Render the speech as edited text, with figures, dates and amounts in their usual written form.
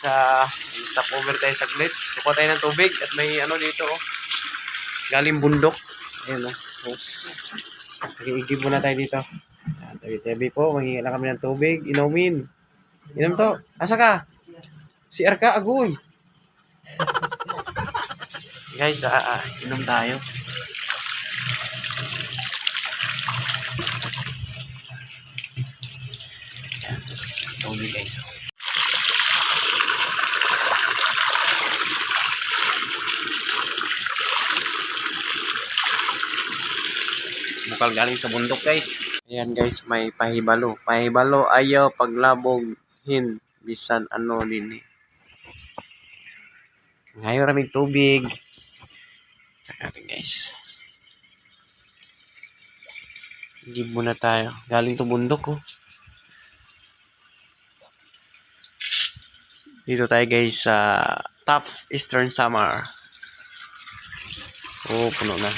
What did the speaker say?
Stop over tayo saglit. Kukuha tayo ng tubig at may ano dito oh. Galing bundok. Ayun oh. Nag-iigib muna tayo dito. Tabi-tabi po, manghingi lang kami ng tubig. Inumin. Inom to. Asa ka? Si Arka, agoy. Guys, inom tayo. Yan. Tubig guys. Bukal galing sa bundok guys. Ayan guys, may pahibalo. Pahibalo ayaw paglaboghin bisan ano din eh. Ngayon raming tubig. Saka natin guys. Give muna tayo. Galing to bundok oh. Dito tayo guys sa Top Eastern Samar. Oh, puno na.